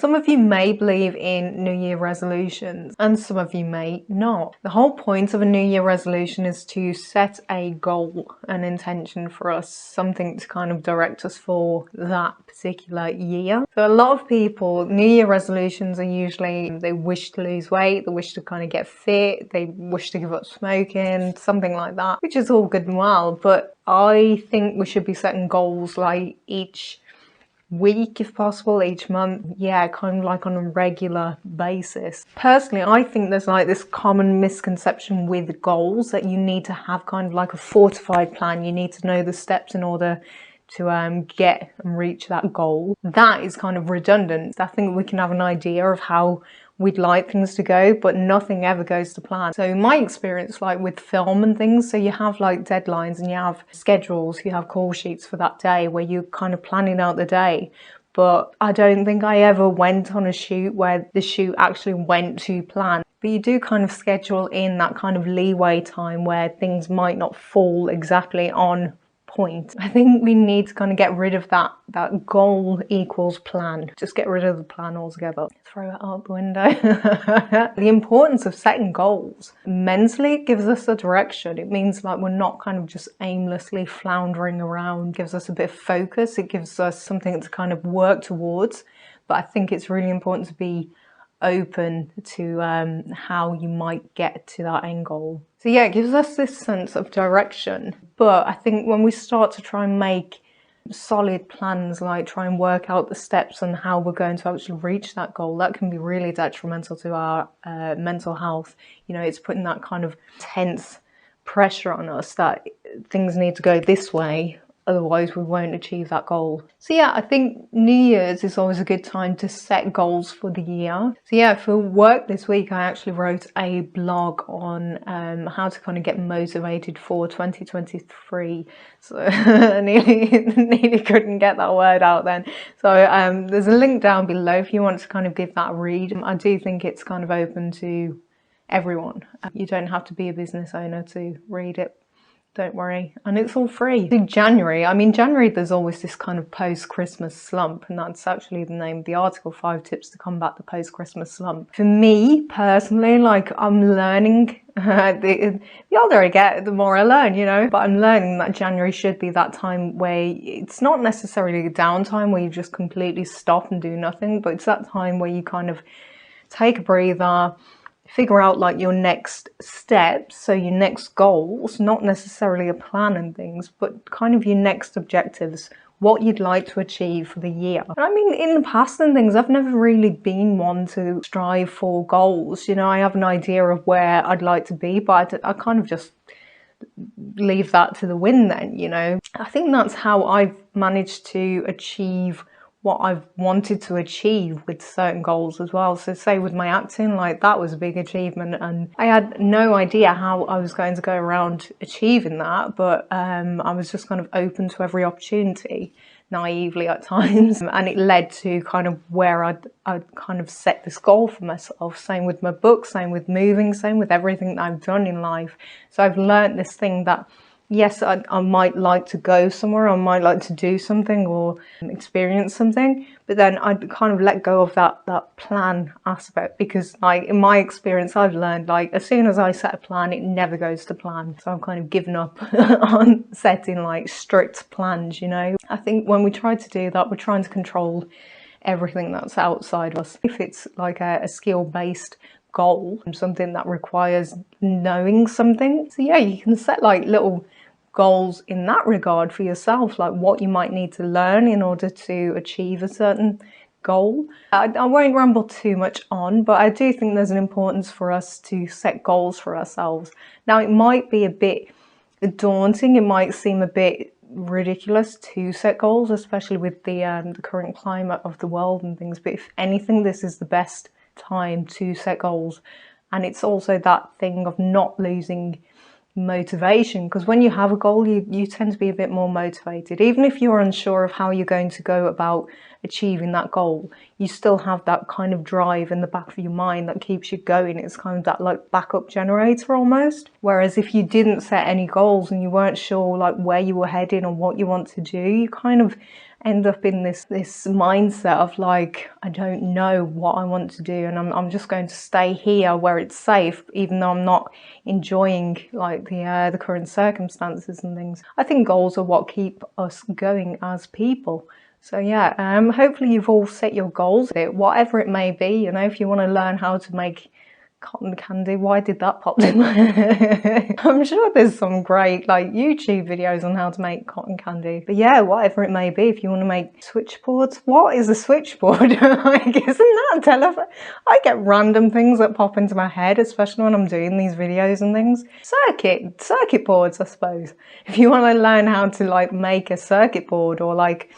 Some of you may believe in New Year resolutions and some of you may not. The whole point of a New Year resolution is to set a goal, an intention for us, something to kind of direct us for that particular year. So a lot of people, New Year resolutions are usually they wish to lose weight, they wish to kind of get fit, they wish to give up smoking, something like that, which is all good and well. But I think we should be setting goals like each week if possible, each month, yeah, kind of like on a regular basis. Personally, I think there's like this common misconception with goals that you need to have kind of like a fortified plan. You need to know the steps in order to get and reach that goal. That is kind of redundant. I think we can have an idea of how we'd like things to go, but nothing ever goes to plan. So my experience, like with film and things, so you have like deadlines and you have schedules, you have call sheets for that day where you're kind of planning out the day. But I don't think I ever went on a shoot where the shoot actually went to plan. But you do kind of schedule in that kind of leeway time where things might not fall exactly on point. I think we need to kind of get rid of that goal equals plan. Just get rid of the plan altogether. Throw it out the window. The importance of setting goals mentally gives us a direction. It means like we're not kind of just aimlessly floundering around. It gives us a bit of focus. It gives us something to kind of work towards. But I think it's really important to be open to how you might get to that end goal. So yeah, it gives us this sense of direction. But I think when we start to try and make solid plans, like try and work out the steps on how we're going to actually reach that goal, that can be really detrimental to our mental health. You know, it's putting that kind of tense pressure on us that things need to go this way, otherwise we won't achieve that goal. So yeah, I think New Year's is always a good time to set goals for the year. So yeah, for work this week, I actually wrote a blog on how to kind of get motivated for 2023. So I nearly couldn't get that word out then. So there's a link down below if you want to kind of give that a read. I do think it's kind of open to everyone. You don't have to be a business owner to read it. Don't worry, and it's all free. In January, there's always this kind of post-Christmas slump, and that's actually the name of the article, 5 tips to combat the post-Christmas slump. For me personally, like I'm learning, the older I get, the more I learn, you know, but I'm learning that January should be that time where it's not necessarily a downtime where you just completely stop and do nothing, but it's that time where you kind of take a breather, figure out like your next steps, so your next goals, not necessarily a plan and things, but kind of your next objectives, what you'd like to achieve for the year. And I mean, in the past and things, I've never really been one to strive for goals. You know, I have an idea of where I'd like to be, but I kind of just leave that to the wind then, you know. I think that's how I've managed to achieve what I've wanted to achieve with certain goals as well. So say with my acting, like that was a big achievement and I had no idea how I was going to go around achieving that, but I was just kind of open to every opportunity, naively at times, and it led to kind of where I'd kind of set this goal for myself. Same with my book, same with moving, same with everything that I've done in life. So I've learned this thing that yes, I might like to go somewhere, I might like to do something or experience something, but then I'd kind of let go of that plan aspect, because like in my experience, I've learned like as soon as I set a plan, it never goes to plan. So I've kind of given up on setting like strict plans, you know. I think when we try to do that, we're trying to control everything that's outside us. If it's like a skill-based goal, something that requires knowing something, so yeah, you can set like little goals in that regard for yourself, like what you might need to learn in order to achieve a certain goal. I won't ramble too much on, but I do think there's an importance for us to set goals for ourselves. Now, it might be a bit daunting, it might seem a bit ridiculous to set goals, especially with the current climate of the world and things, but if anything, this is the best time to set goals. And it's also that thing of not losing motivation, because when you have a goal, you tend to be a bit more motivated. Even if you're unsure of how you're going to go about achieving that goal, you still have that kind of drive in the back of your mind that keeps you going. It's kind of that like backup generator almost. Whereas if you didn't set any goals and you weren't sure like where you were heading or what you want to do, you kind of end up in this mindset of like, I don't know what I want to do, and I'm just going to stay here where it's safe, even though I'm not enjoying like the current circumstances and things. I think goals are what keep us going as people. So yeah, hopefully you've all set your goals, whatever it may be. You know, if you want to learn how to make cotton candy, why did that pop in my head? I'm sure there's some great like YouTube videos on how to make cotton candy. But yeah, whatever it may be, if you want to make switchboards, what is a switchboard? Like, isn't that a telephone? I get random things that pop into my head, especially when I'm doing these videos and things. Circuit boards, I suppose. If you want to learn how to like make a circuit board, or like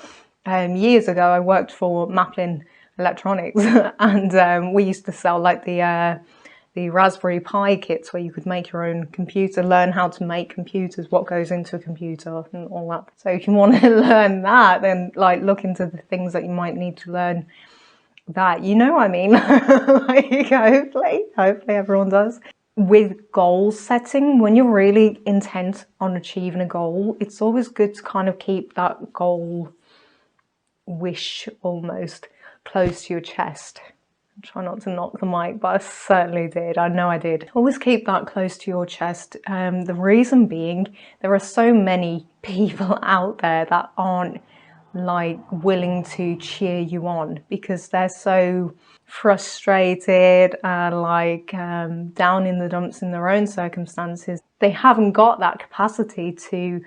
years ago I worked for Maplin Electronics and we used to sell like the Raspberry Pi kits where you could make your own computer, learn how to make computers, what goes into a computer and all that. So if you want to learn that, then like look into the things that you might need to learn that, you know what I mean? Like, hopefully everyone does. With goal setting, when you're really intent on achieving a goal, it's always good to kind of keep that goal wish almost close to your chest. Try not to knock the mic, but I certainly did. I know I did. Always keep that close to your chest. The reason being, there are so many people out there that aren't like willing to cheer you on because they're so frustrated and like down in the dumps in their own circumstances. They haven't got that capacity to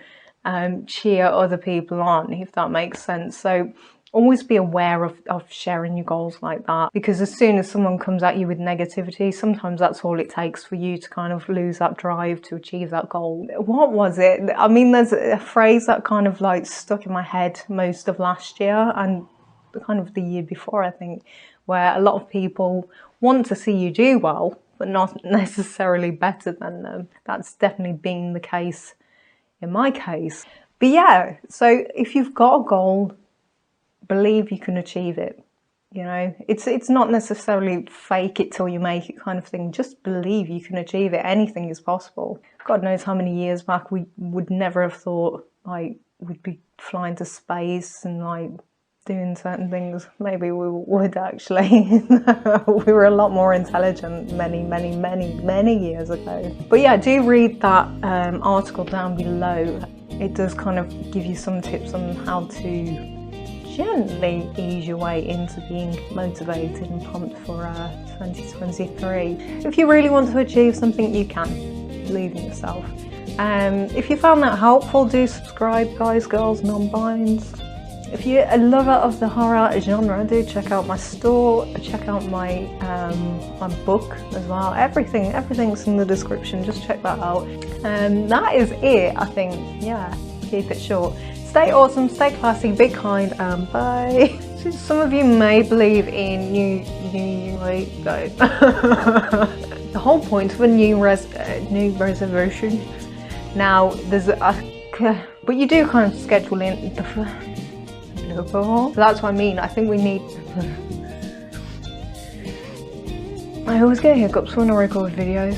cheer other people on, if that makes sense. So always be aware of sharing your goals like that, because as soon as someone comes at you with negativity, sometimes that's all it takes for you to kind of lose that drive to achieve that goal. What was it? I mean, there's a phrase that kind of like stuck in my head most of last year and kind of the year before, I think, where a lot of people want to see you do well, but not necessarily better than them. That's definitely been the case in my case. But yeah, so if you've got a goal, believe you can achieve it. You know, it's not necessarily fake it till you make it kind of thing. Just believe you can achieve it. Anything is possible. God knows how many years back we would never have thought like we'd be flying to space and like doing certain things. Maybe we would actually. We were a lot more intelligent many years ago. But yeah, do read that article down below. It does kind of give you some tips on how to gently ease your way into being motivated and pumped for 2023. If you really want to achieve something, you can. Believe in yourself. If you found that helpful, do subscribe, guys, girls, non-binds. If you're a lover of the horror genre, do check out my store, check out my my book as well. Everything's in the description, just check that out. That is it, I think. Yeah, keep it short. Stay awesome, stay classy, be kind, and bye. Some of you may believe in the whole point of a new resolution. Now, there's but you do kind of schedule in that's what I mean. I think we need. I always get hiccups when I record videos.